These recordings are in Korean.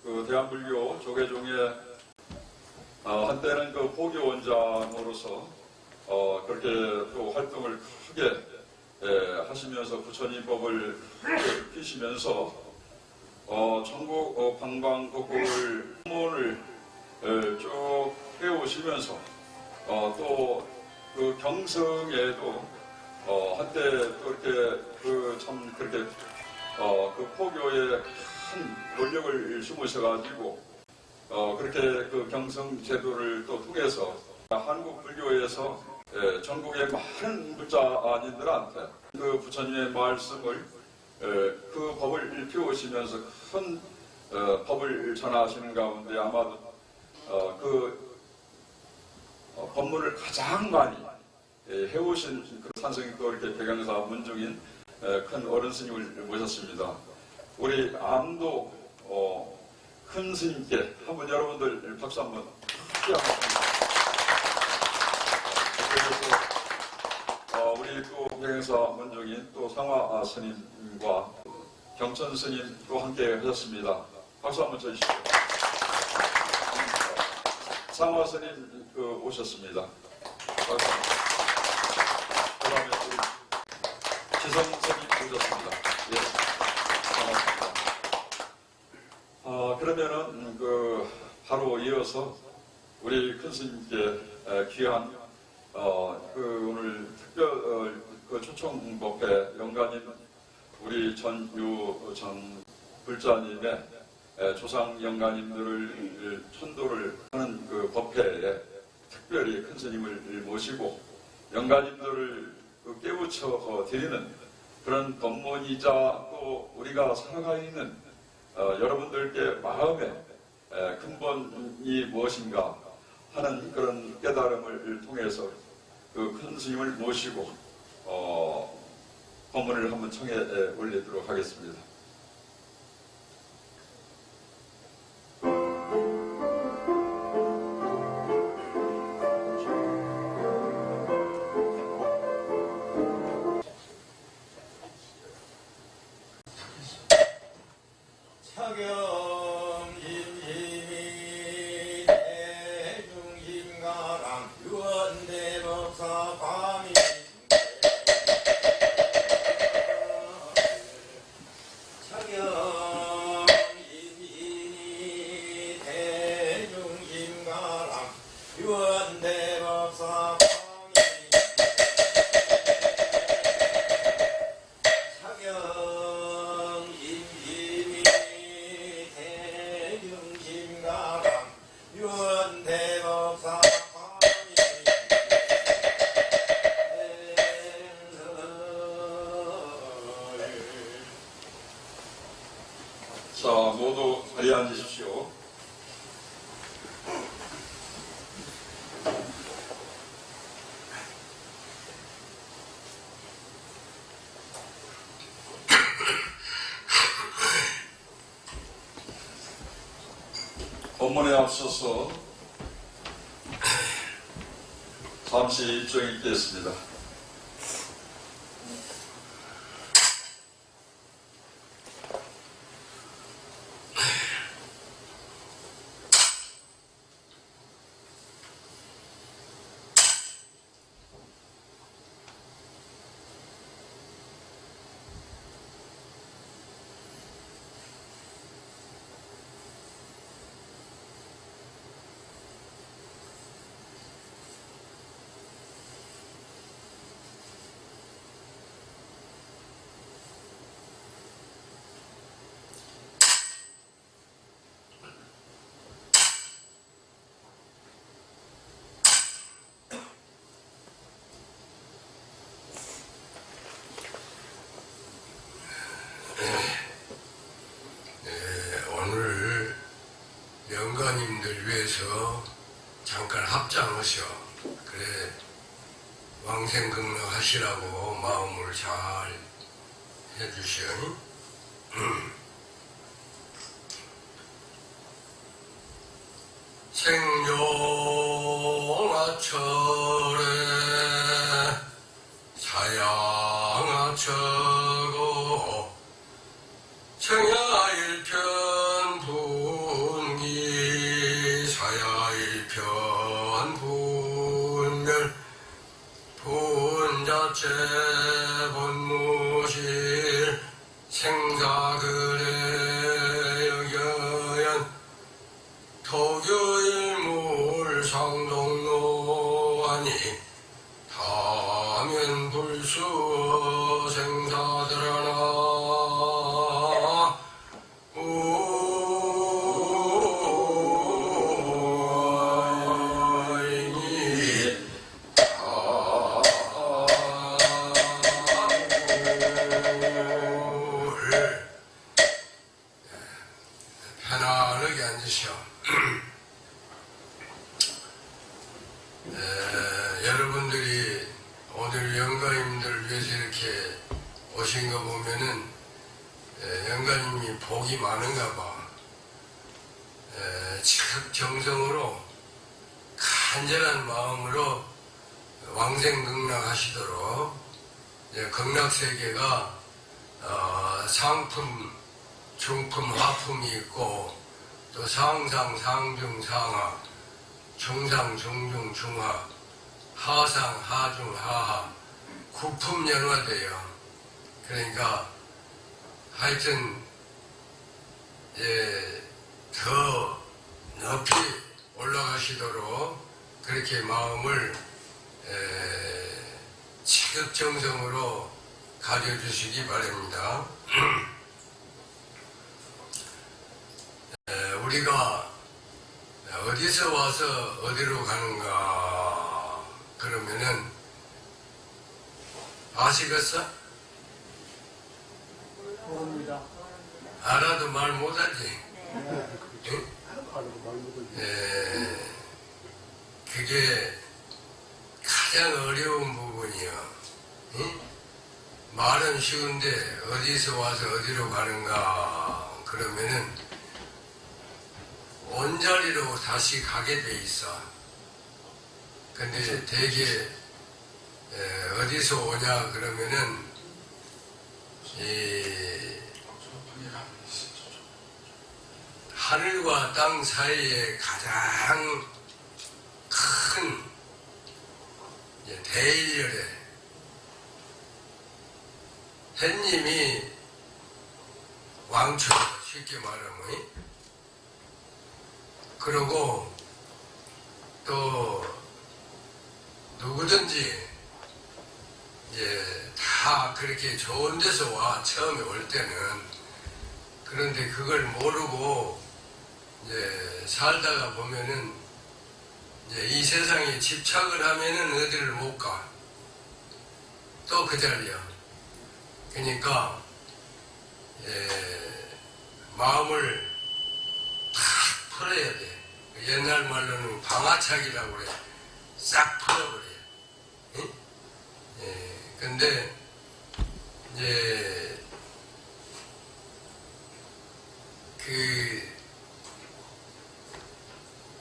그 대한불교 조계종의 한때는 그 포교원장으로서 그렇게 또 활동을 크게 하시면서 부처님법을 피시면서 전국 방방곡곡을 법문을 쭉 해오시면서 또 그 경성에도 한때 또 이렇게 참 그렇게 그 포교에 큰 권력을 심으셔가지고 그렇게 그 경성 제도를 또 통해서 한국 불교에서 전국의 많은 불자님들한테 그 부처님의 말씀을 그 법을 피우시면서 큰 법을 전하시는 가운데 아마도 그 법문을 가장 많이 해오신 그 산성이 또 이렇게 백양사 문중인 큰 어른 스님을 모셨습니다. 우리 암도 큰 스님께 한번 여러분들 박수 한번 크게 한번 그래서 우리 또 백양사 문중인 또 상화 스님과 경천 스님 또 함께 하셨습니다. 박수 한번 쳐주시죠. 상화 스님 오셨습니다. 박수. 그 다음에 우리 지성 스님 오셨습니다. 예, 반갑습니다. 그러면은 바로 이어서 우리 큰 스님께 귀한 오늘 특별 초청법회 영가님 우리 전유정 불자님의 조상 영가님들을 천도를 하는 그 법회에 특별히 큰 스님을 모시고 영가님들을 깨우쳐 드리는 그런 법문이자 또 우리가 살아가 있는 여러분들께 마음의 근본이 무엇인가 하는 그런 깨달음을 통해서 그 큰 스님을 모시고 법문을 한번 청해 올리도록 하겠습니다. 자, 모두 자리에 앉으십시오. 법문에 앞서서 잠시 입장 읽겠습니다. 오늘 영가님들 위해서 잠깐 합장하셔. 그래 왕생극락 하시라고 마음을 잘 해주시오. 생룡아철에 사양아처고 청야일편부 본무실 생사그래 여견 토교일물 상동로하니 다면 불수 생사들하나 편안하게 앉으시오. 여러분들이 오늘 영가님들 위해서 이렇게 오신 거 보면은 영가님이 복이 많은가 봐. 지극정성으로 간절한 마음으로 왕생극락하시도록 극락세계가 상품, 중품, 하품이 있고 또 상상, 상중, 상하, 중상, 중중, 중하, 하상, 하중, 하하, 구품연화돼요. 그러니까 하여튼 더 높이 올라가시도록 그렇게 마음을 지극정성으로 가져주시기 바랍니다. 우리가 어디서 와서 어디로 가는가 그러면은 아시겠어? 모릅니다. 알아도 말 못하지? 응? 그게 가장 어려운 부분이야. 응? 말은 쉬운데 어디서 와서 어디로 가는가 그러면은 원자리로 다시 가게 돼 있어. 근데 되게 어디서 오냐 그러면은 하늘과 땅 사이에 가장 큰 대일열에 햇님이 왕초 쉽게 말하면 그러고 또 누구든지 다 그렇게 좋은 데서 와 처음에 올 때는. 그런데 그걸 모르고 살다가 보면은 이 세상에 집착을 하면은 어디를 못 가. 또 그 자리야. 그러니까 마음을 탁 풀어야 돼. 옛날 말로는 방아착이라고 그래. 싹 풀어버려. 응? 근데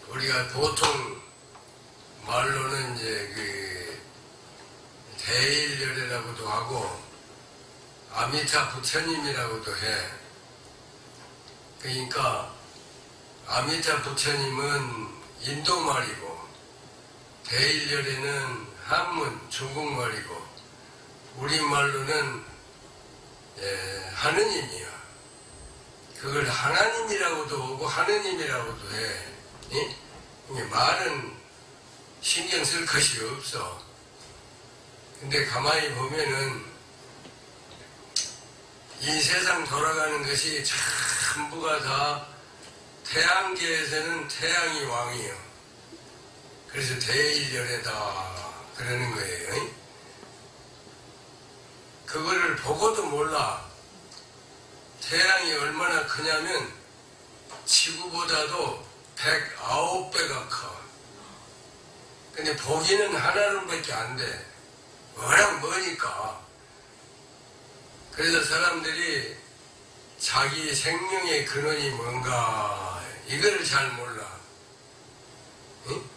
우리가 보통 말로는 대일열애라고도 하고 아미타 부처님이라고도 해. 그러니까 아미타 부처님은 인도 말이고 대일열애는 한문 중국말이고 우리말로는 하느님이야. 그걸 하나님이라고도 하고 하느님이라고도 해. 말은 신경 쓸 것이 없어. 근데 가만히 보면은 이 세상 돌아가는 것이 전부가 다 태양계에서는 태양이 왕이요. 그래서 대일열애다 그러는 거예요. 그거를 보고도 몰라. 태양이 얼마나 크냐면 지구보다도 109배가 커. 근데 보기는 하나님밖에 안 돼. 워낙 머니까. 그래서 사람들이 자기 생명의 근원이 뭔가 이걸 잘 몰라. 응?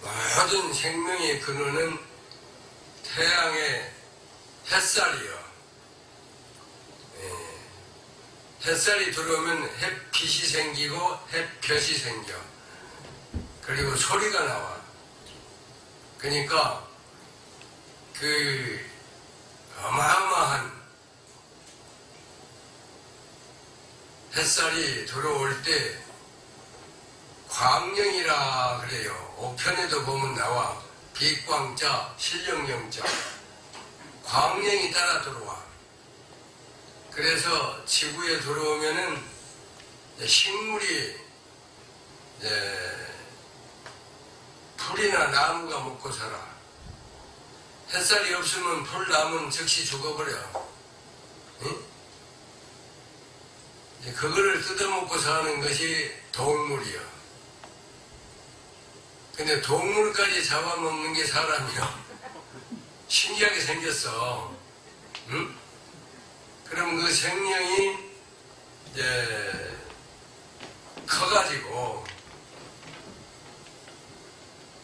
모든 생명의 근원은 태양의 햇살이요. 햇살이 들어오면 햇빛이 생기고 햇볕이 생겨. 그리고 소리가 나와. 그러니까 그 어마어마한 햇살이 들어올 때 광령이라 그래요. 오편에도 보면 나와. 빛광자, 실령영자. 광령이 따라 들어와. 그래서 지구에 들어오면은 식물이 풀이나 나무가 먹고 살아. 햇살이 없으면 풀, 나무는 즉시 죽어버려. 응? 그거를 뜯어먹고 사는 것이 동물이야. 근데 동물까지 잡아먹는 게 사람이야. 신기하게 생겼어. 응? 그럼 그 생명이 이제 커가지고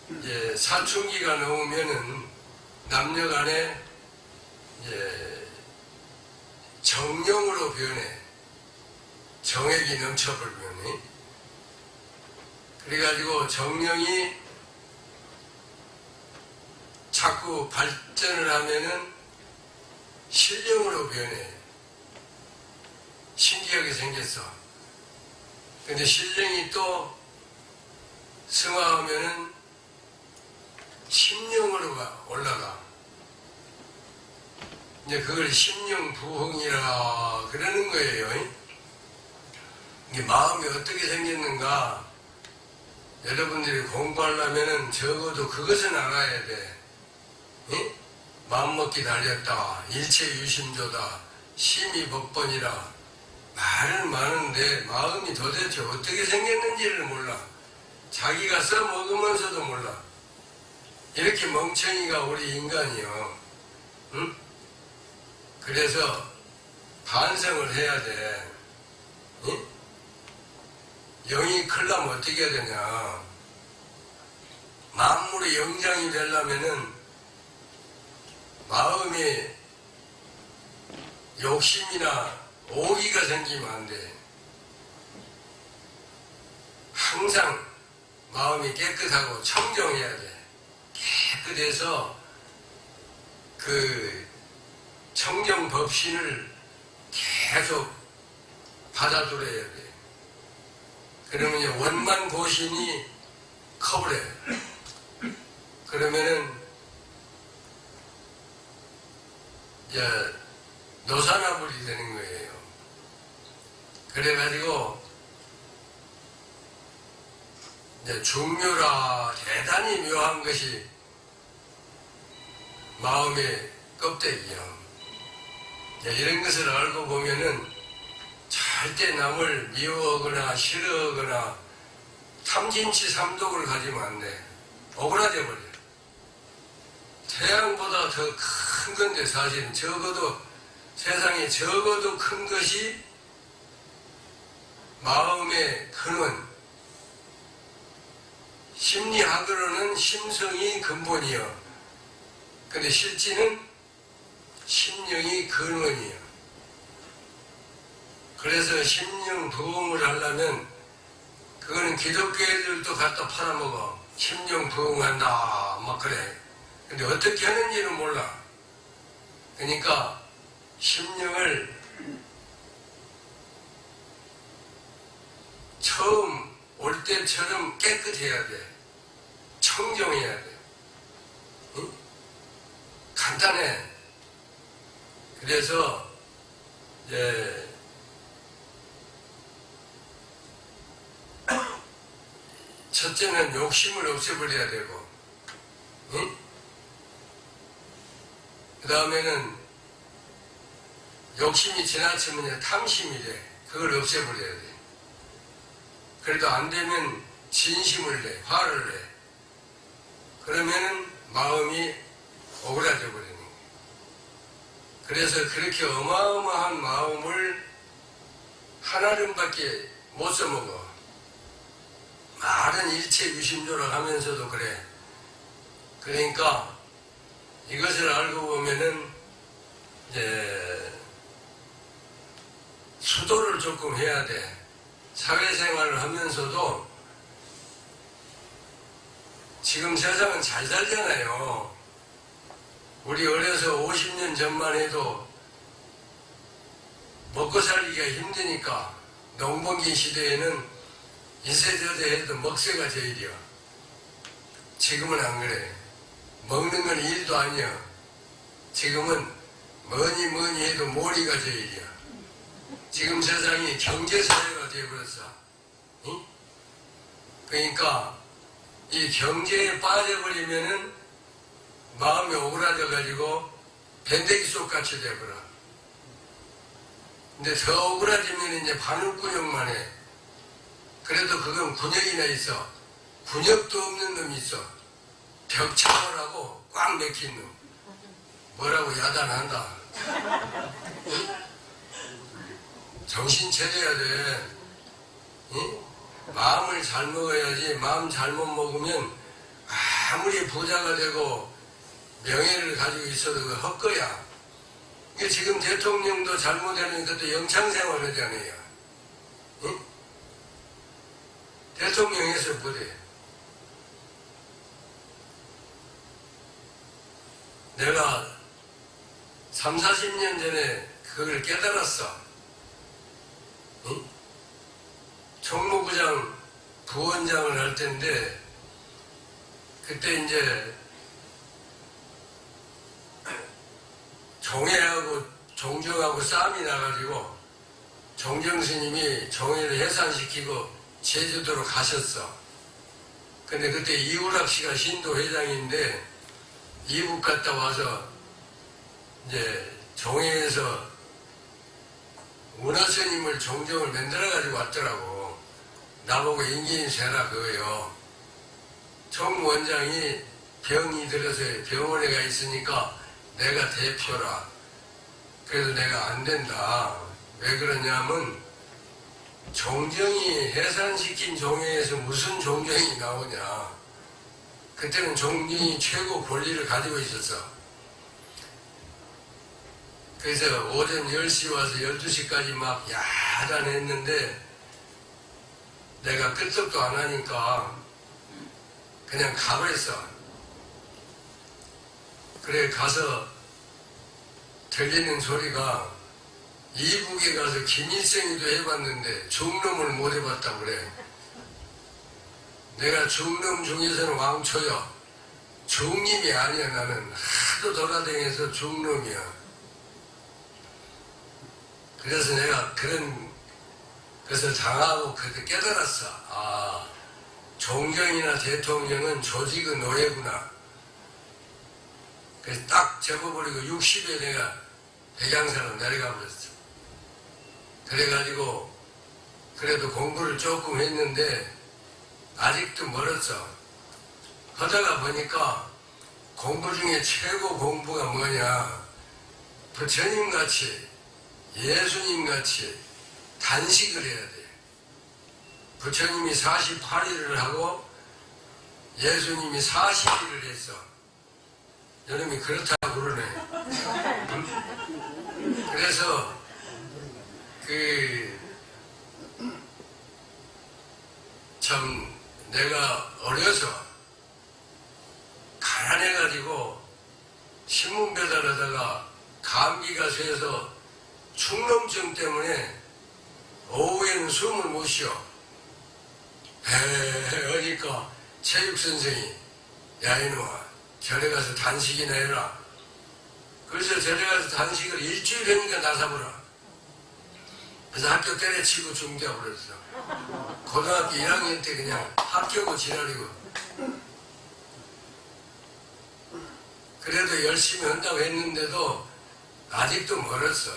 이제 사춘기가 넘으면은 남녀간에 이제 정령으로 변해. 정액이 넘쳐버리면. 그래가지고 정령이 자꾸 발전을 하면은 신령으로 변해. 신기하게 생겼어. 근데 신령이 또 승화하면은 심령으로 올라가. 이제 그걸 심령부흥이라 그러는 거예요. 이게 마음이 어떻게 생겼는가 여러분들이 공부하려면은 적어도 그것은 알아야 돼. 예? 마음먹기 달렸다. 일체유심조다. 심의법본이라. 말은 많은데 마음이 도대체 어떻게 생겼는지를 몰라. 자기가 써먹으면서도 몰라. 이렇게 멍청이가 우리 인간이요. 응? 그래서 반성을 해야 돼. 응? 영이 클려면 어떻게 해야 되냐. 만물의 영장이 되려면은 마음에 욕심이나 오기가 생기면 안 돼. 항상 마음이 깨끗하고 청정해야 돼. 깨끗해서 그 청정법신을 계속 받아들여야 돼. 그러면 이제 원만고신이 커버려. 그러면은 이제 노사나불이 되는 거예요. 그래가지고 이제 중묘라 대단히 묘한 것이 마음의 껍데기야. 이런 것을 알고 보면은 절대 남을 미워하거나 싫어하거나 탐진치 삼독을 가지면 안 돼. 오그라져 버려. 태양보다 더 큰 건데 사실은 적어도 세상에 적어도 큰 것이 마음의 근원. 심리학으로는 심성이 근본이요. 근데 실제는 심령이 근원이요. 그래서 심령 부흥을 하려면 그거는 기독교애들도 갖다 팔아먹어. 심령 부흥한다 막 그래. 근데 어떻게 하는지는 몰라. 그러니까 심령을 처음 올 때처럼 깨끗해야 돼. 청정해야 돼. 응? 간단해. 그래서 이제 첫째는 욕심을 없애버려야 되고, 응? 그 다음에는 욕심이 지나치면 탐심이 돼. 그걸 없애버려야 돼. 그래도 안 되면 진심을 내, 화를 내. 그러면은 마음이 오그라져 버리는 거예요. 그래서 그렇게 어마어마한 마음을 하나름밖에 못 써먹어. 말은 일체 유심조라 하면서도 그래. 그러니까 이것을 알고 보면은 이제 수도를 조금 해야 돼. 사회생활을 하면서도 지금 세상은 잘 살잖아요. 우리 어려서 50년 전만 해도 먹고 살기가 힘드니까 농번기 시대에는 이세저세 해도 먹새가 제일이야. 지금은 안 그래. 먹는 건 일도 아니야. 지금은 뭐니 해도 머리가 제일이야. 지금 세상이 경제사회가 되어버렸어. 응? 그러니까 이 경제에 빠져버리면은 마음이 오그라져가지고 밴데기 속같이 돼버려. 근데 더 오그라지면 이제 바늘구녕만 해. 그래도 그건 군역이나 있어. 군역도 없는 놈이 있어. 벽차고라고 꽉 맥힌 놈. 뭐라고 야단한다. 정신 차려야 돼. 응? 마음을 잘 먹어야지. 마음 잘못 먹으면 아무리 부자가 되고 명예를 가지고 있어도 그 헛거야. 이게 지금 대통령도 잘못하니까 또 영창생활 하잖아요. 응? 대통령에서 뭐래? 내가 3, 40년 전에 그걸 깨달았어. 응? 총무부장 부원장을 할 때인데 그때 이제 종회하고 종정하고 싸움이 나가지고 종정 스님이 종회를 해산시키고 제주도로 가셨어. 근데 그때 이우락 씨가 신도 회장인데 이북 갔다 와서 이제 종회에서 운하스님을 종정을 만들어가지고 왔더라고. 나보고 인기인 세라 그거요. 총무원장이 병이 들어서 병원에 가 있으니까 내가 대표라. 그래서 내가 안 된다. 왜 그러냐면 종정이 해산시킨 종회에서 무슨 종정이 나오냐. 그때는 종정이 최고 권리를 가지고 있었어. 그래서 오전 10시 와서 12시까지 막 야단했는데 내가 끄떡도 안 하니까 그냥 가버렸어. 그래 가서 들리는 소리가 이북에 가서 김일성이도 해봤는데 중놈을 못 해봤다고 그래. 내가 중놈 중에서는 왕초야. 중님이 아니야. 나는 하도 돌아다녀서 중놈이야. 그래서 내가 그런 것을 당하고 그때 깨달았어. 아, 종경이나 대통령은 조직의 노예구나. 그래서 딱 접어버리고 60에 내가 백양사로 내려가 버렸어. 그래가지고 그래도 공부를 조금 했는데 아직도 멀었어. 하다가 보니까 공부 중에 최고 공부가 뭐냐. 부처님같이 예수님같이 단식을 해야 돼. 부처님이 48일을 하고 예수님이 40일을 했어. 여러분이 그렇다고 그러네. 응? 그래서 참 내가 어려서 가난해가지고 신문 배달하다가 감기가 세서 축농증 때문에 오후에는 숨을 못 쉬어. 그러니까 체육선생이 야 이놈아 절에 가서 단식이나 해라. 그래서 절에 가서 단식을 일주일 하니까 나사보라. 그래서 학교 때려치고 중대하고 그랬어. 고등학교 1학년 때 그냥 합격고 지랄이고. 그래도 열심히 한다고 했는데도 아직도 멀었어.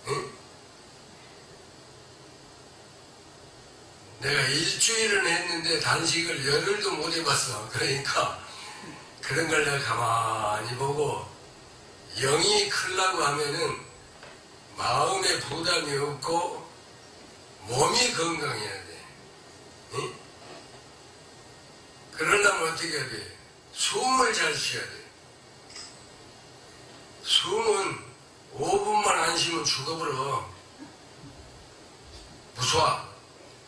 응? 내가 일주일은 했는데 단식을 열흘도 못 해봤어. 그러니까 그런 걸 내가 가만히 보고 영이 크려고 하면은 마음에 부담이 없고 몸이 건강해야 돼. 응? 그러려면 어떻게 해야 돼? 숨을 잘 쉬어야 돼. 숨은 5분만 안 쉬면 죽어버려. 무서워.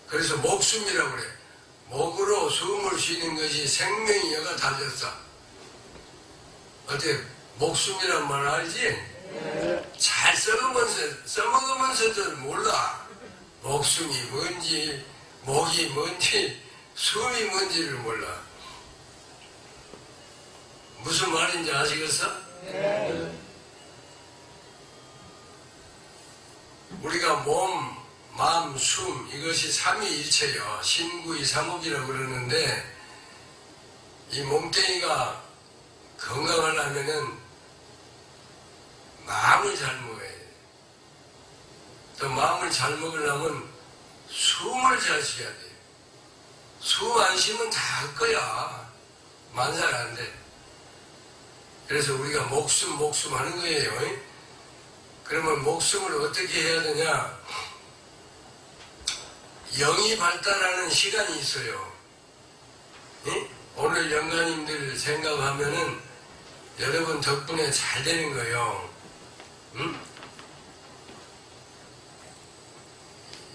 그래서 목숨이라고 그래. 목으로 숨을 쉬는 것이 생명이 여가 달렸어. 어때 목숨이란 말 알지? 잘 써먹으면서도 몰라. 목숨이 뭔지, 목이 뭔지, 숨이 뭔지를 몰라. 무슨 말인지 아시겠어? 우리가 몸, 마음, 숨 이것이 삼위일체요. 신구이삼업이라고 그러는데 이 몸뚱이가 건강하려면은 마음을 잘 먹어야 돼. 또 마음을 잘 먹으려면 숨을 잘 쉬어야 돼. 숨 안 쉬면 다 할 거야. 만살 안 돼. 그래서 우리가 목숨 하는 거예요. 그러면 목숨을 어떻게 해야 되냐? 영이 발달하는 시간이 있어요. 오늘 영가님들 생각하면은 여러분 덕분에 잘 되는 거예요.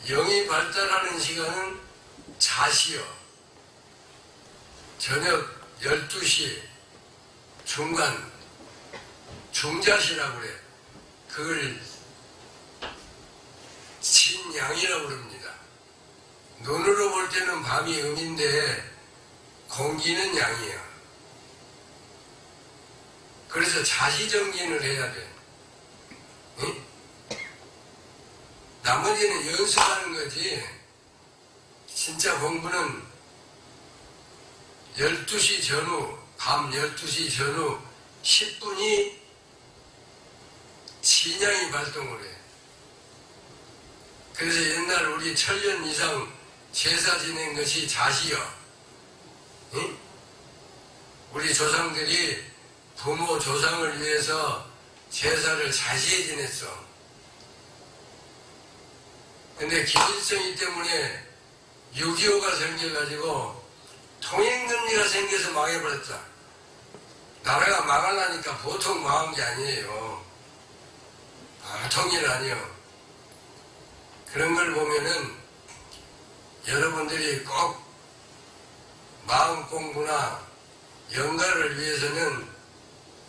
영이 발달하는 시간은 자시요. 저녁 12시 중간 중자시라고 그래. 그걸 진양이라고 그럽니다. 눈으로 볼 때는 밤이 음인데 공기는 양이야. 그래서 자시정진을 해야 돼. 응? 나머지는 연습하는 거지. 진짜 공부는 12시 전후, 밤 12시 전후 10분이 진양이 발동을 해. 그래서 옛날 우리 천년 이상 제사 지낸 것이 자시여. 응? 우리 조상들이 부모 조상을 위해서 제사를 자시에 지냈어. 근데 기질성이 때문에 6.25가 생겨가지고 통행금리가 생겨서 망해버렸다. 나라가 망하려니까 보통 망한 게 아니에요. 보통 일 아니에요. 그런 걸 보면은 여러분들이 꼭 마음 공부나 영가를 위해서는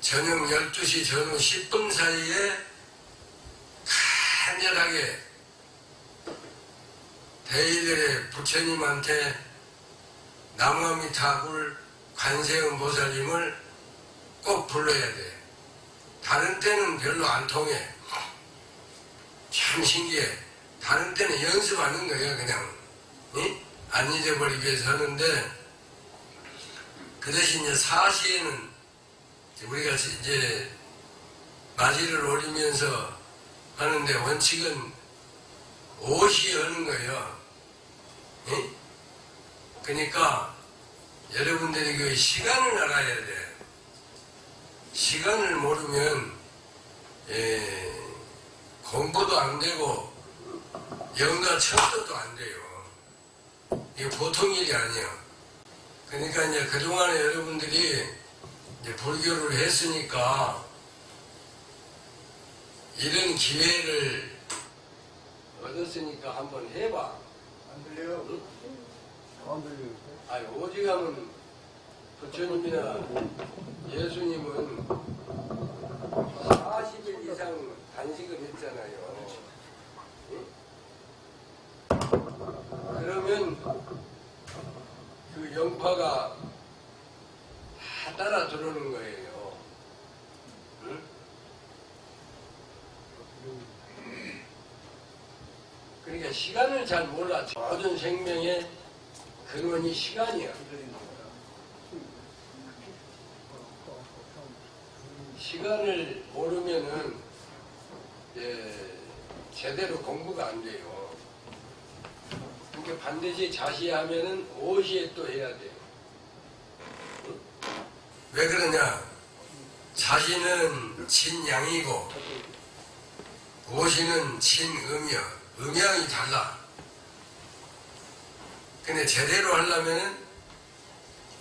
저녁 12시 전후 10분 사이에 간절하게 대의들의 부처님한테 나무아미타불 관세음 보살님을 꼭 불러야 돼. 다른 때는 별로 안 통해. 참 신기해. 다른 때는 연습하는 거예요, 그냥. 안 잊어버리기 위해서 하는데, 그 대신 이제 사시에는 우리가 이제 맞이를 올리면서 하는데 원칙은 옷이 하는 거예요. 그러니까 여러분들이 그 시간을 알아야 돼. 시간을 모르면 공부도 안 되고 영가 척도도 안 돼요. 이게 보통 일이 아니에요. 그러니까 이제 그동안에 여러분들이 이제 불교를 했으니까 이런 기회를 얻었으니까 한번 해봐. 안 들려요? 응? 안 들려요? 아니 오직하면 부처님이나 예수님은 40일 이상 단식을 했잖아요. 응? 그러면 그 영파가 다 따라 들어오는 거예요. 응? 그러니까 시간을 잘 몰라. 모든 생명의 근원이 시간이야. 시간을 모르면은 제대로 공부가 안 돼요. 그러니까 반드시 자시하면은 5시에 또 해야 돼요. 응? 왜 그러냐? 자시는 진양이고 5시는 진음이야. 음양이 달라. 근데 제대로 하려면은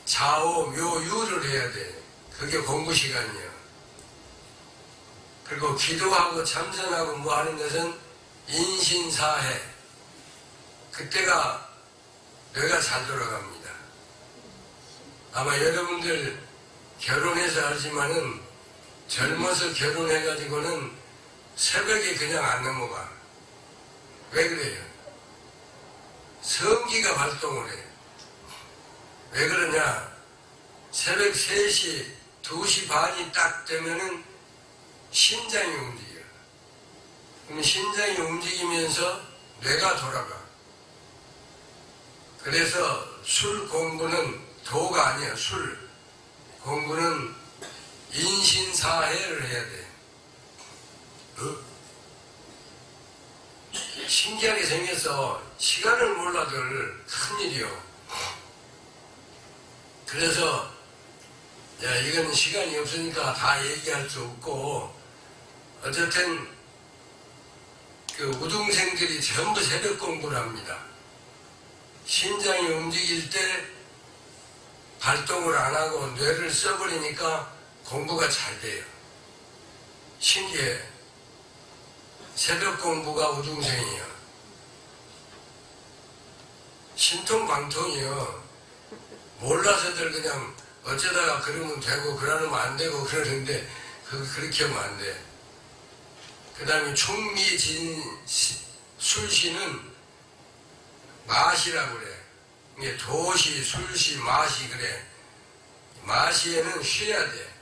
좌오, 묘, 유를 해야 돼. 그게 공부 시간이야. 그리고 기도하고 참선하고 뭐 하는 것은 인신사해. 그때가 뇌가 잘 돌아갑니다. 아마 여러분들 결혼해서 알지만은 젊어서 결혼해가지고는 새벽에 그냥 안 넘어가. 왜 그래요? 성기가 발동을 해요. 왜 그러냐? 새벽 3시, 2시 반이 딱 되면은 심장이 움직여요. 그럼 심장이 움직이면서 뇌가 돌아가. 그래서 술 공부는 도가 아니야. 술 공부는 인신사해를 해야 돼. 신기하게 생겨서 시간을 몰라들 큰일이요. 그래서 이건 시간이 없으니까 다 얘기할 수 없고, 어쨌든 그 우등생들이 전부 새벽 공부를 합니다. 심장이 움직일 때 발동을 안 하고 뇌를 써버리니까 공부가 잘 돼요. 신기해. 새벽 공부가 우등생이야. 신통방통이요. 몰라서들 그냥 어쩌다가 그러면 되고 그러면 안 되고 그러는데 그렇게 하면 안 돼. 그 다음에 충미진술시는 마시라고 그래. 이게 도시, 술시, 마시 그래. 마시에는 쉬어야 돼.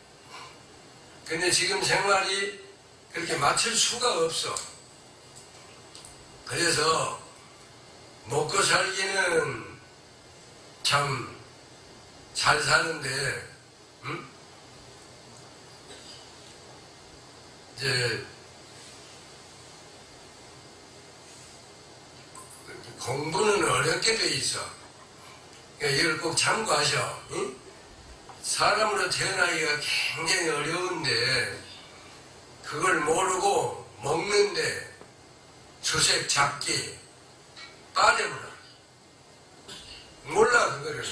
근데 지금 생활이 그렇게 맞출 수가 없어. 그래서 먹고 살기는 참 잘 사는데, 이제 공부는 어렵게 돼 있어. 그러니까 이걸 꼭 참고하셔. 응? 사람으로 태어나기가 굉장히 어려운데 그걸 모르고 먹는데 주색 잡기 빠져버려. 몰라 그거를.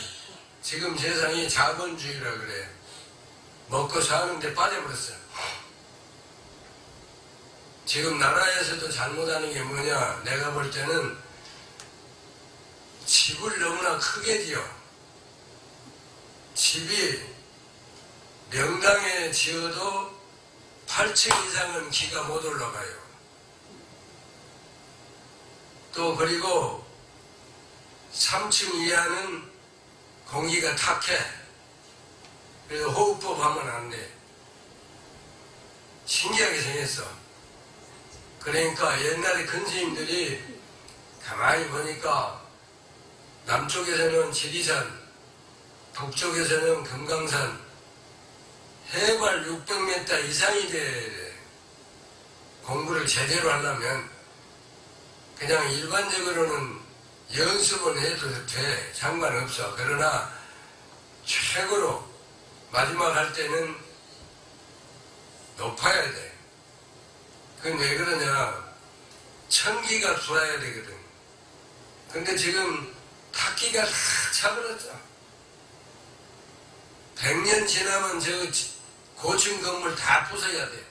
지금 세상이 자본주의라 그래. 먹고 사는데 빠져버렸어. 지금 나라에서도 잘못하는 게 뭐냐, 내가 볼 때는 집을 너무나 크게 지어. 집이 명당에 지어도 8층 이상은 기가 못 올라가요. 또 그리고 3층 이하는 공기가 탁해. 그래서 호흡법 하면 안 돼. 신기하게 생겼어. 그러니까 옛날에 큰 스님들이 가만히 보니까 남쪽에서는 지리산, 북쪽에서는 금강산, 해발 600m 이상이 돼. 공부를 제대로 하려면 그냥 일반적으로는 연습은 해도 돼. 상관없어. 그러나 최고로 마지막 할 때는 높아야 돼. 그건 왜 그러냐, 천기가 돌아야 되거든. 근데 지금 탁기가 다 차버렸죠. 100년 지나면 저 고층 건물 다 부숴야 돼.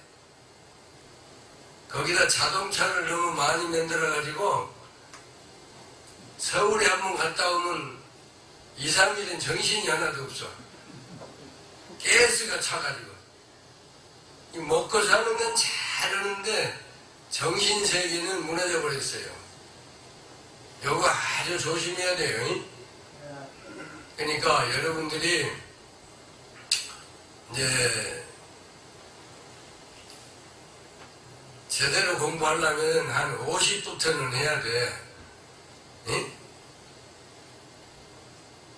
거기다 자동차를 너무 많이 만들어가지고 서울에 한번 갔다 오면 2, 3일은 정신이 하나도 없어. 가스가 차가지고. 먹고 사는 건 잘하는데 정신세계는 무너져 버렸어요. 요거 아주 조심해야 돼요. 그러니까 여러분들이 이제 제대로 공부하려면 한 50부터는 해야 돼.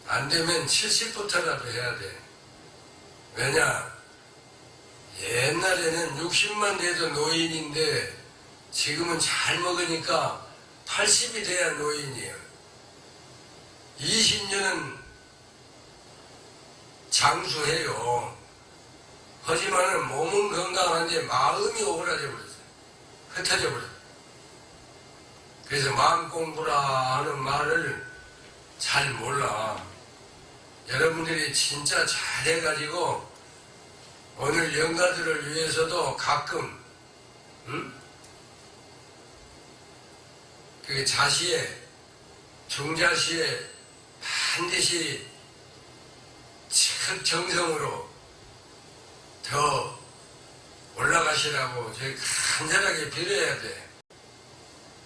안 되면 70부터라도 해야 돼. 왜냐? 옛날에는 60만 돼도 노인인데 지금은 잘 먹으니까 80이 돼야 노인이에요. 20년은 장수해요. 하지만은 몸은 건강한데 마음이 오그라져 버렸어요. 흩어져 버렸어요. 그래서 마음 공부라 하는 말을 잘 몰라. 여러분들이 진짜 잘해가지고 오늘 영가들을 위해서도 가끔 그 자시에 중자시에 반드시 첫 정성으로 더 올라가시라고 저희 간절하게 빌어야 돼.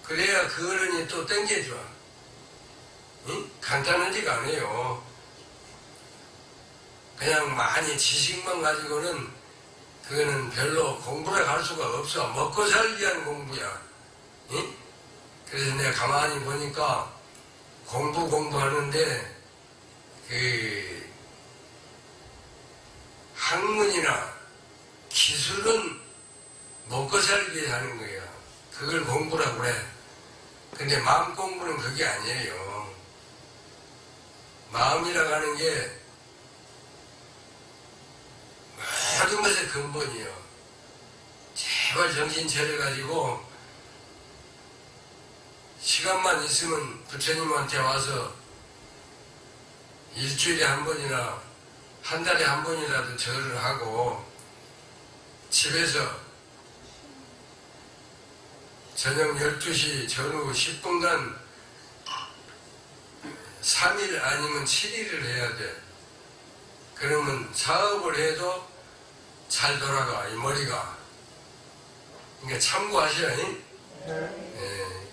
그래야 그 어른이 또 땡겨줘. 응? 간단하지가 않아요. 그냥 많이 지식만 가지고는 그거는 별로 공부를 할 수가 없어. 먹고 살기 위한 공부야. 응? 그래서 내가 가만히 보니까 공부하는데 그 학문이나 기술은 먹고 살기 위해 하는 거야. 그걸 공부라고 그래. 근데 마음 공부는 그게 아니에요. 마음이라고 하는 게 모든 것의 근본이요. 제발 정신 차려가지고 시간만 있으면 부처님한테 와서 일주일에 한 번이나 한 달에 한 번이라도 절을 하고 집에서 저녁 12시 전후 10분간 3일 아니면 7일을 해야 돼. 그러면 사업을 해도 잘 돌아가, 이 머리가. 그러니까 참고하시라니? 예.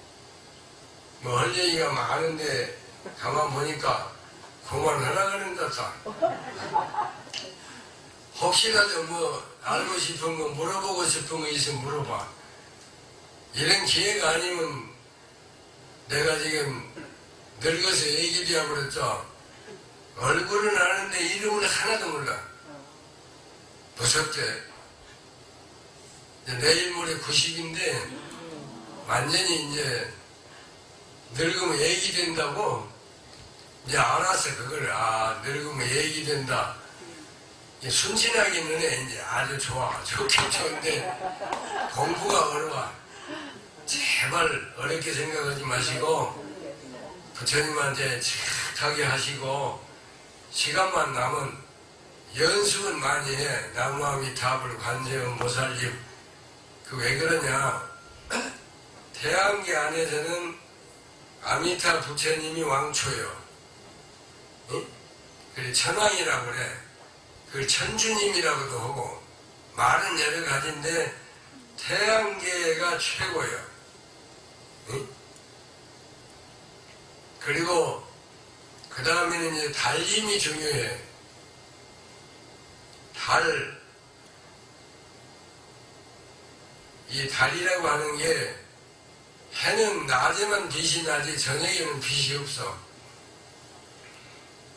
뭐 할 얘기가 많은데 가만 보니까 그만하라 그런 것 같다. 혹시라도 뭐 알고 싶은 거 물어보고 싶은 거 있으면 물어봐. 이런 기회가 아니면 내가 지금 늙어서 애기리하고 그랬죠. 얼굴은 아는데 이름을 하나도 몰라. 무섭대. 내일 모레 90인데 완전히 이제 늙으면 애기 된다고 이제 알았어. 그걸 늙으면 애기 된다. 순진하게 눈에 이제 아주 좋아. 좋긴 좋은데 공부가 어려워. 제발 어렵게 생각하지 마시고 부처님한테 착하게 하시고 시간만 남은 연습은 많이 해. 나무아미타불 관세음 보살님. 그 왜 그러냐? 태양계 안에서는 아미타 부처님이 왕초요. 응? 그래 천왕이라고 그래. 그걸 천주님이라고도 하고 말은 여러 가지인데 태양계가 최고예요. 응? 그리고 그 다음에는 이제 달림이 중요해. 이 달이라고 하는 게 해는 낮에만 빛이 나지 저녁에는 빛이 없어.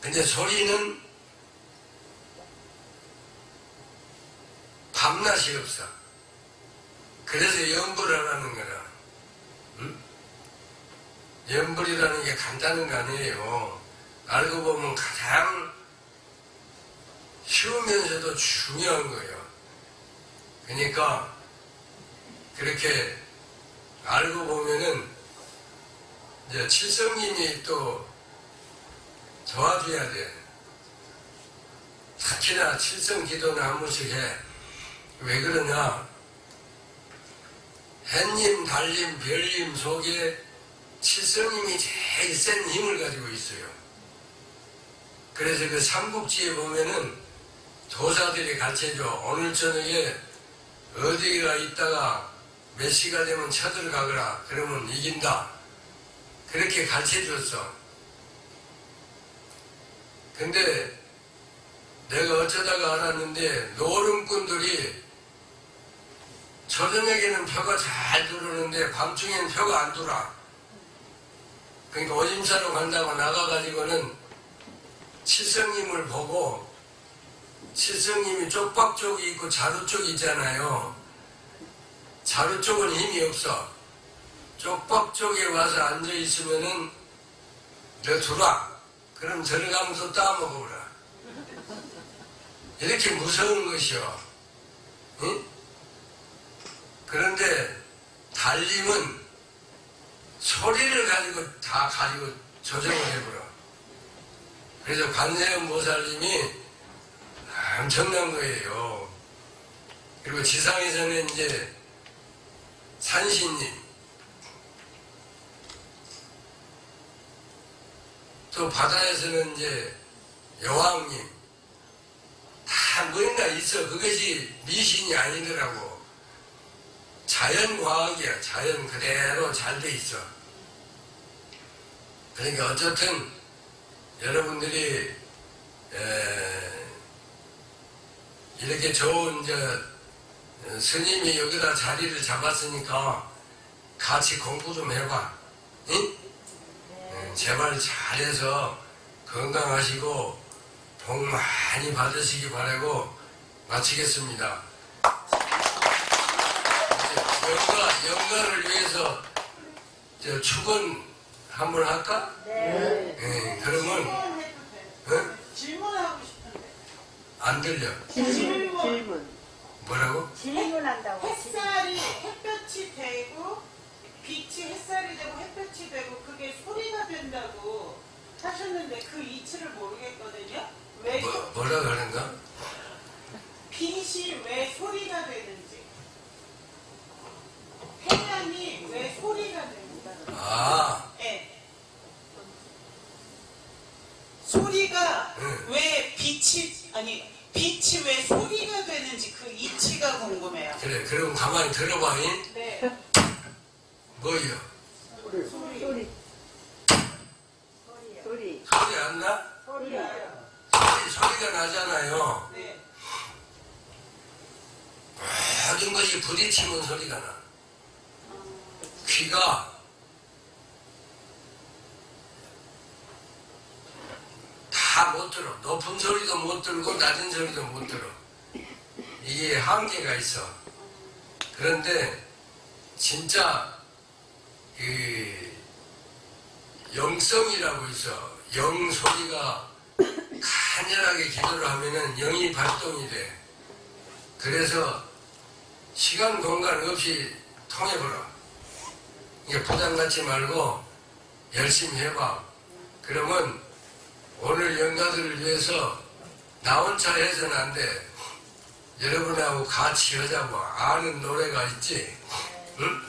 근데 소리는 밤낮이 없어. 그래서 연불을 하는 거라. 응? 연불이라는 게 간단한 거 아니에요. 알고 보면 가장 쉬우면서도 중요한 거예요. 그러니까 그렇게 알고 보면은 이제 칠성님이 또 도와줘야 돼. 특히나 칠성 기도는 한 번씩 해. 왜 그러냐? 햇님, 달님, 별님 속에 칠성님이 제일 센 힘을 가지고 있어요. 그래서 그 삼국지에 보면은 도사들이 가르쳐줘. 오늘 저녁에 어디가 있다가 몇 시가 되면 쳐들어가거라. 그러면 이긴다. 그렇게 가르쳐줬어. 근데 내가 어쩌다가 알았는데 노름꾼들이 저녁에는 표가 잘 들어오는데 밤중에는 표가 안 들어와. 그러니까 오짐사로 간다고 나가가지고는 칠성님을 보고 칠성님이 쪽박 쪽이 있고 자루 쪽이 있잖아요. 자루 쪽은 힘이 없어. 쪽박 쪽에 와서 앉아있으면은 너 들어와. 그럼 들어가면서 따먹어보라. 이렇게 무서운 것이요. 응? 그런데 달림은 소리를 가지고 다 가지고 조정을 해보라. 그래서 관세음 보살님이 엄청난 거예요. 그리고 지상에서는 이제 산신님, 또 바다에서는 이제 여왕님, 다 뭐인가 있어. 그것이 미신이 아니더라고. 자연과학이야. 자연 그대로 잘 돼 있어. 그러니까 어쨌든 여러분들이 이렇게 좋은 스님이 여기다 자리를 잡았으니까 같이 공부 좀 해봐. 응? 제발 잘해서 건강하시고 복 많이 받으시기 바라고 마치겠습니다. 영가를 위해서 축원 한번 할까? 네. 그러면 질문하고 싶은데. 안 들려. 질문. 뭐라고? 질문한다고. 햇살이 햇볕이 되고 빛이 햇살이 되고 햇볕이 되고 그게 소리가 된다고 하셨는데 그 이치를 모르겠거든요. 왜 뭐라 그러는가? 빛이 왜 소리가 되는지, 태양이 왜 소리가 되는지. 네. 소리가 왜 빛이 왜 소리가 되는지 그 이치가 궁금해요. 그래, 그럼 가만히 들어봐. 잉? 네. 뭐요? 소리. 소리 안 나? 소리가 나잖아요. 네. 모든 것이 부딪히면 소리가 나. 귀가 다 못 들어. 높은 소리도 못 들고 낮은 소리도 못 들어. 이게 한계가 있어. 그런데 진짜 그 영성이라고 있어. 영 소리가 간절하게 기도를 하면은 영이 발동이 돼. 그래서 시간 공간 없이 통해보라. 이게 부담 갖지 말고 열심히 해봐. 그러면 오늘 영가들을 위해서 나 혼자 해서는 안 돼. 여러분하고 같이 하자고. 아는 노래가 있지? 응?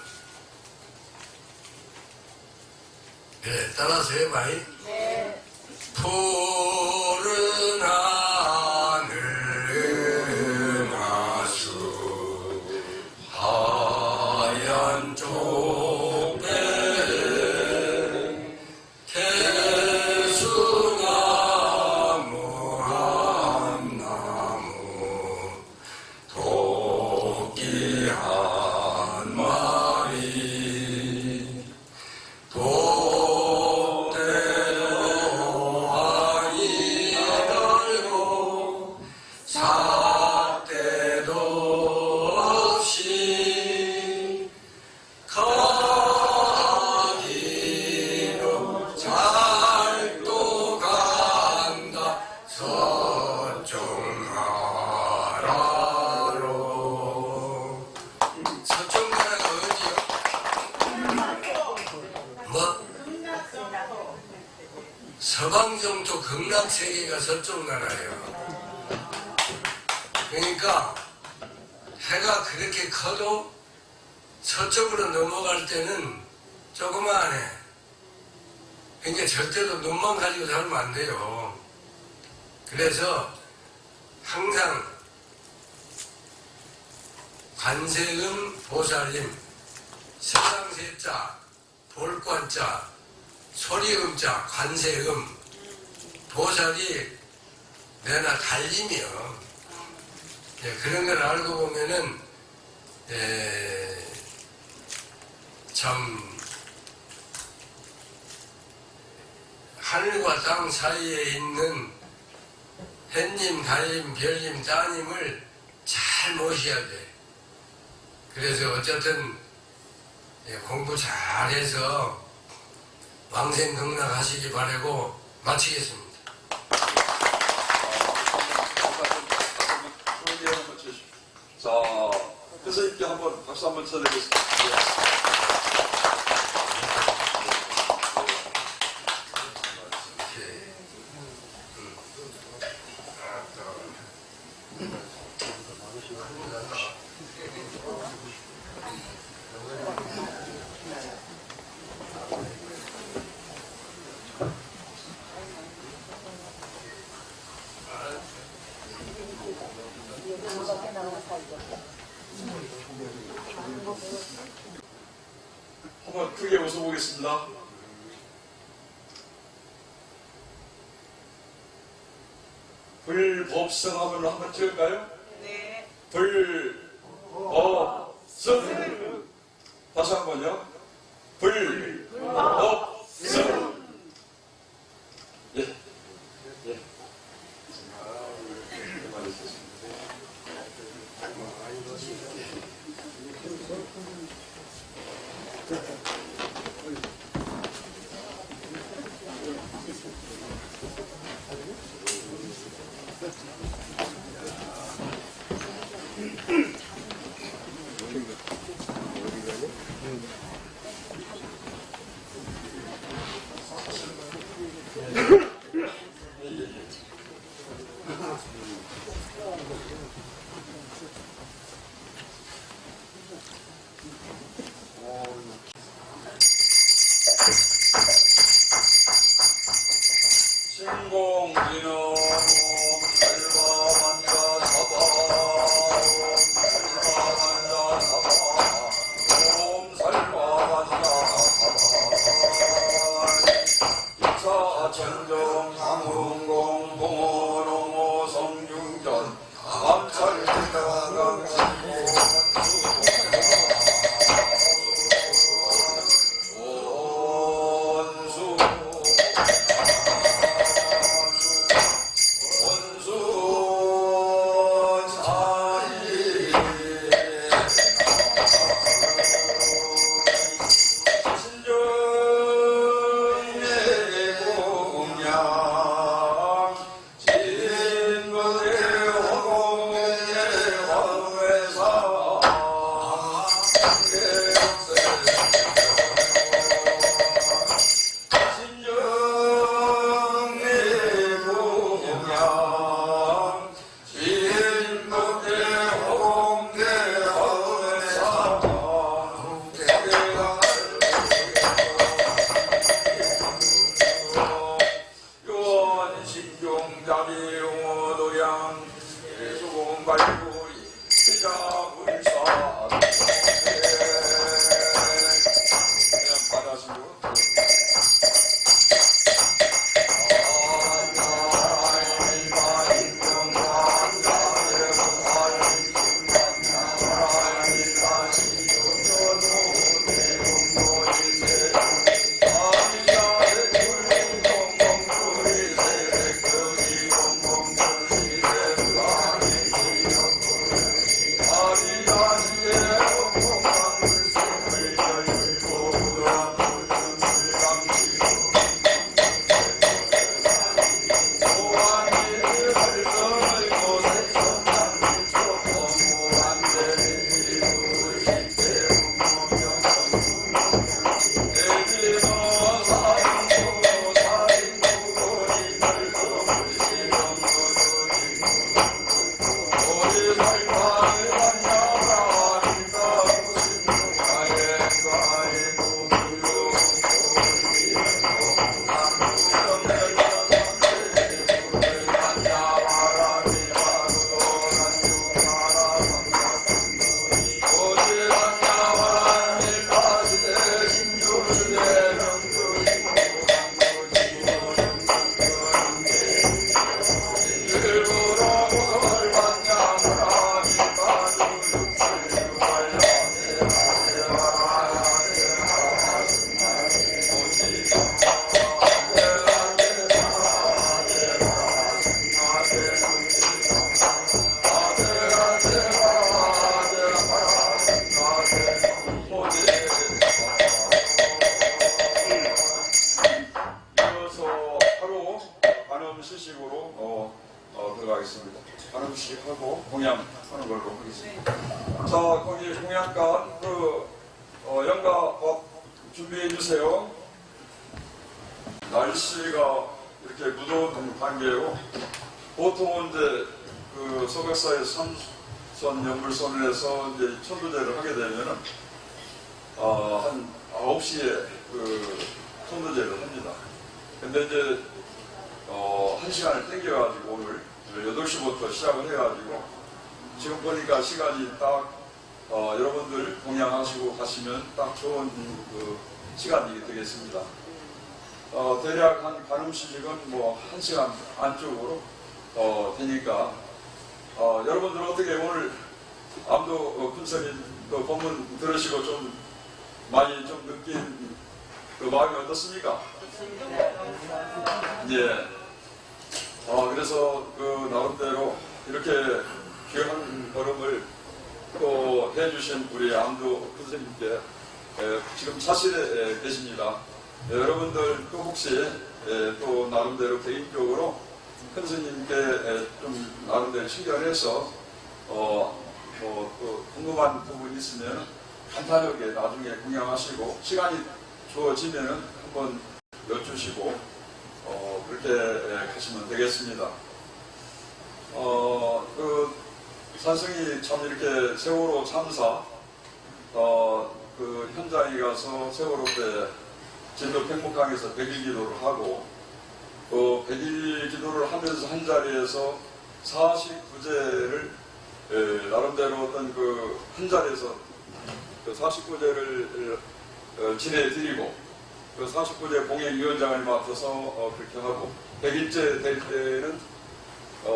그래, 따라서 해봐. 네. 푸른 하늘 은하수 하얀 족배 개수나무 한 나무 토끼 한 마리 독대로 아이 달고 삿대도 없이 가기로 잘도 간다 서쪽 나라로. 서쪽 나라가 어디요? 뭐? 서방정토 극락세계가 서쪽 나라예요. 그러니까 해가 그렇게 커도 서쪽으로 넘어갈 때는 조그마하네. 그러니까 절대로 눈만 가지고 살면 안 돼요. 그래서 항상 관세음 보살님, 세상세자, 볼관자, 소리음자, 관세음, 보살이 내나 달림이요. 그런 걸 알고 보면은 참 하늘과 땅 사이에 있는 햇님, 달님, 별님, 따님을 잘 모셔야 돼. 그래서 어쨌든 공부 잘해서 왕생극락하시기 바라고 마치겠습니다. 자, 선생님께 한번 박수 한번 쳐드리겠습니다. 이렇게 나오나 살죠. 크게 웃어보겠습니다. 불법성함을 한번 찍을까요? 네. 불법성. 다시 한 번요. 불법성. 예. 예. 신공기는 살바만자 잡아 살바만자 잡아 살바만자 잡아 이차 천정 상흥공 봉호농호 성중전 암찰대가강 이어서 바로 관음 시식으로 들어가겠습니다. 관음 시식하고 공양하는 걸로 하겠습니다. 자, 거기 공양간 영가 밥 준비해 주세요. 날씨가 이렇게 무더운 관계요. 보통은 이제 그 서백사의 선선 연불선을 해서 이제 천도제를 하게 되면은 한 9시에 그 천도제를 합니다. 근데 이제 1시간을 땡겨가지고 오늘 8시부터 시작을 해가지고 지금 보니까 시간이 딱 여러분들 공양하시고 가시면 딱 좋은 그 시간이 되겠습니다. 대략 한 가늠시직은 뭐 1시간 안쪽으로 되니까 여러분들 어떻게 오늘 암도 큰스님 그 법문 들으시고 좀 많이 좀 느낀 그 마음이 어떻습니까? 예. 그래서 그 나름대로 이렇게 귀한 걸음을 또 해주신 우리 암도 큰스님께 지금 사실에 계십니다. 여러분들 또 혹시 또 나름대로 개인적으로 큰 스님께 좀 나름대로 신경해서 또 궁금한 부분이 있으면 간단하게 나중에 공양하시고 시간이 주어지면은 한번 여쭈시고 그렇게 하시면 되겠습니다. 그 산승이 참 이렇게 세월호 참사 그 현장에 가서 세월호 때 진도 팽목항에서 100일 기도를 하고 그 100일 기도를 하면서 한 자리에서 49제를 나름대로 어떤 그 한 자리에서 그 49제를 지내드리고 그 49제 공예위원장을 맡아서 그렇게 하고 100일째 될 때는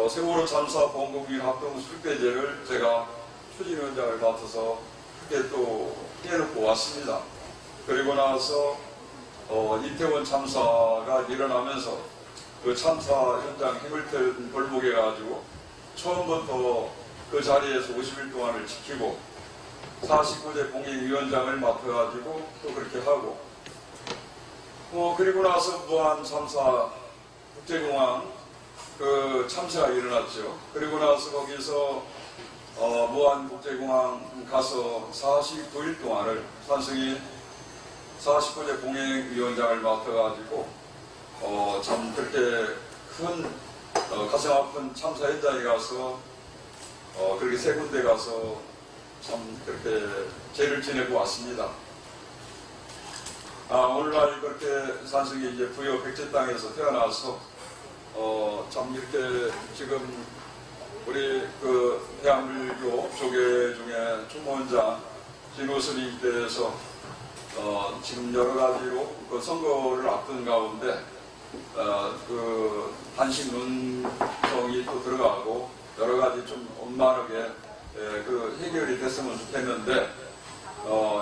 세월호 참사 보험국민 합동 술대제를 제가 추진위원장을 맡아서 크게 또 해놓고 왔습니다. 그리고 나서 이태원 참사가 일어나면서 그 참사 현장 해물턴 벌목해 가지고 처음부터 그 자리에서 50일 동안을 지키고 49제 공예위원장을 맡아가지고 또 그렇게 하고 그리고 나서 무한 참사 국제공항 그 참사가 일어났죠. 그리고 나서 거기서 무한 국제공항 가서 49일 동안을 산승이 49제 공예위원장을 맡아가지고 참 그렇게 큰 가슴 아픈 참사 현장에 가서 그렇게 세 군데 가서 참 그렇게 제를 지내고 왔습니다. 오늘날 그렇게 산승이 이제 부여 백제 땅에서 태어나서 참 이렇게 지금 우리 그 대한불교 조계 중에 총무원장 진호스님께서 지금 여러 가지로 그 선거를 앞둔 가운데 그 단식 논성이 또 들어가고 여러 가지 좀 원만하게 그 해결이 됐으면 좋겠는데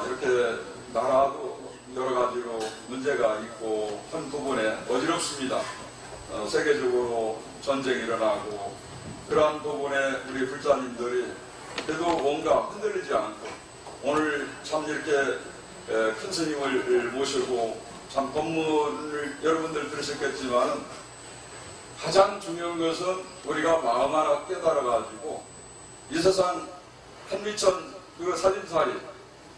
이렇게 나라도 여러 가지로 문제가 있고 한 부분에 어지럽습니다. 세계적으로 전쟁이 일어나고 그러한 부분에 우리 불자님들이 그래도 뭔가 흔들리지 않고 오늘 참 이렇게 큰 스님을 모시고 참 법문을 여러분들 들으셨겠지만 가장 중요한 것은 우리가 마음 하나 깨달아가지고 이 세상 한미천 그 살림살이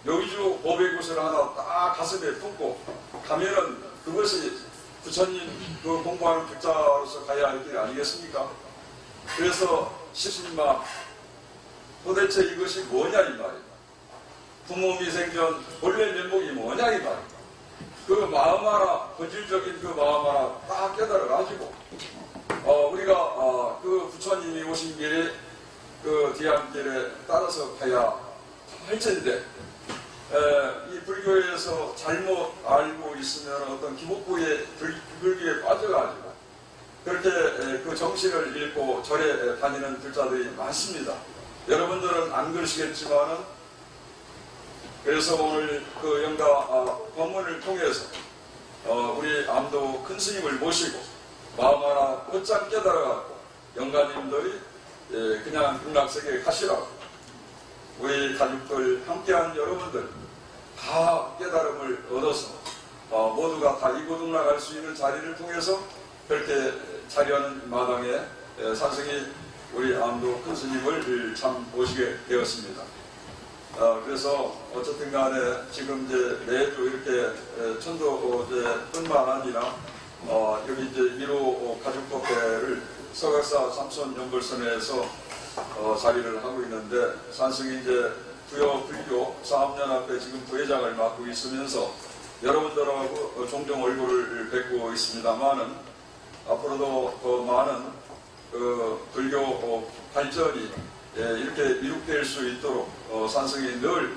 여기주 보배구슬 하나 딱 가슴에 품고 가면은 그것이 부처님 그 공부하는 불자로서 가야 할 길 아니겠습니까? 그래서 시신마 도대체 이것이 뭐냐 이 말이에요. 부모미생전 본래 면목이 뭐냐 이 말이에요. 그 마음 하나 본질적인 그 마음 하나 딱 깨달아가지고 우리가 그 부처님이 오신 길에 그 뒤안길에 따라서 가야 할 텐데 이 불교에서 잘못 알고 있으면 어떤 기복부의 불교에 빠져가지고 그렇게 그 정신을 잃고 절에 다니는 불자들이 많습니다. 여러분들은 안 그러시겠지만은 그래서 오늘 그 영가 법문을 통해서 우리 암도 큰 스님을 모시고 마음 하나 곧장 깨달아갖고 영가님들이 그냥 극락세계에 가시라고 우리 가족들 함께한 여러분들 다 깨달음을 얻어서 모두가 다 이고등락 할 수 있는 자리를 통해서 그렇게 자리하는 마당에 산승이 우리 암도 큰 스님을 참 모시게 되었습니다. 그래서 어쨌든 간에 지금 이제 매주 이렇게 천도제뿐만 아니라 여기 이제 1호 가족법회를 서각사 삼손연불선에서 자리를 하고 있는데 산승이 이제 부여 불교 사업연합회 지금 부회장을 맡고 있으면서 여러분들하고 종종 얼굴을 뵙고 있습니다만은 앞으로도 더 많은 그 불교 발전이 이렇게 이룩될 수 있도록 산승이 늘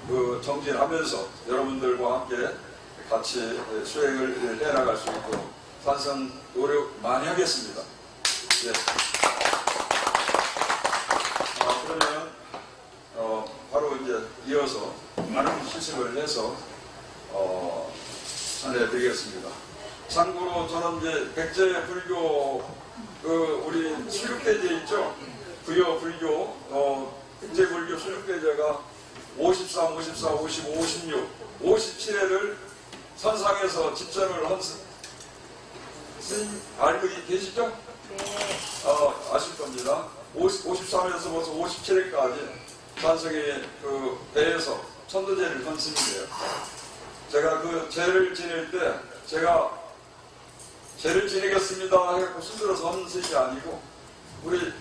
그 정진하면서 여러분들과 함께 같이 수행을 해나갈 수 있도록 산성 노력 많이 하겠습니다. 예. 그러면 바로 이제 이어서 많은 시식을 해서 전해드리겠습니다. 참고로 저는 이제 백제 불교 우리 수육대제 있죠? 부여 불교 백제 불교 수육대제가 53, 54, 55, 56, 57회를 선상에서 집전을 한 스님 알고 계시죠? 네. 아실 겁니다. 53에서 벌써 57회까지 산성의 그 배에서 천도제를 한 스님이에요. 제가 그 제를 지낼 때 제가 제를 지내겠습니다 해갖고 손들어서 하는 스님이 아니고 우리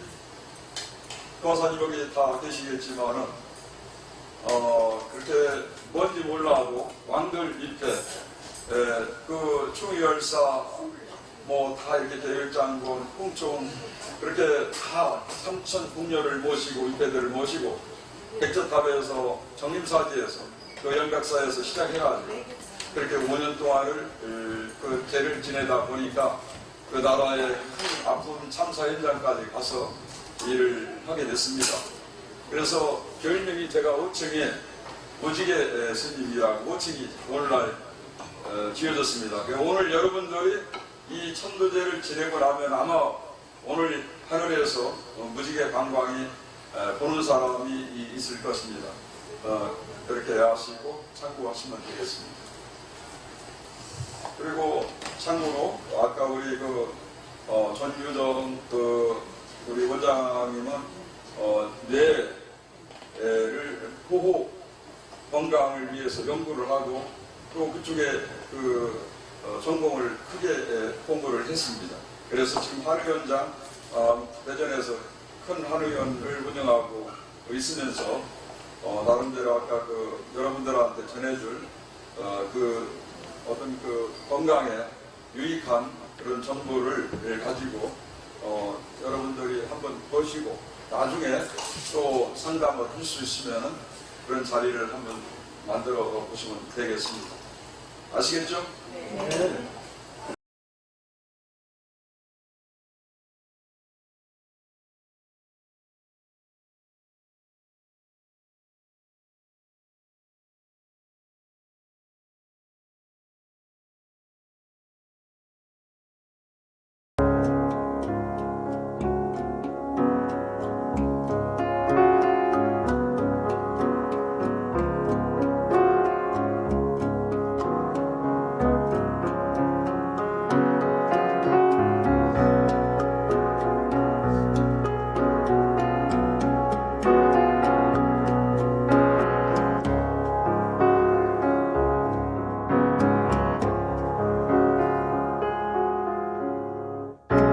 도화사님 여기 다 계시겠지만은 그렇게 뭔지 몰라도 왕들 입회 그 충의열사 뭐 다 이렇게 대열장군 홍총 그렇게 다 삼천 궁녀를 모시고 입회들을 모시고 백제탑에서 정림사지에서 그 영각사에서 시작해가지고 그렇게 5년 동안을 그 제를 지내다 보니까 그 나라의 큰 아픈 참사 현장까지 가서 일을 하게 됐습니다. 그래서 별명이 제가 5층에 무지개 스님이라고 5층이 오늘날 지어졌습니다. 오늘 여러분들이 이 천도제를 지내고 나면 아마 오늘 하늘에서 무지개 관광이 보는 사람이 있을 것입니다. 그렇게 아시고 참고하시면 되겠습니다. 그리고 참고로 아까 우리 전유정 우리 원장님은 뇌를 호흡 건강을 위해서 연구를 하고 또 그쪽에 전공을 크게 공부를 했습니다. 그래서 지금 한의원장 대전에서 큰 한의원을 운영하고 있으면서 나름대로 아까 여러분들한테 전해줄 어떤 건강에 유익한 그런 정보를 가지고 여러분들이 한번 보시고 나중에 또 상담을 할 수 있으면 그런 자리를 한번 만들어 보시면 되겠습니다. 아시겠죠? 네.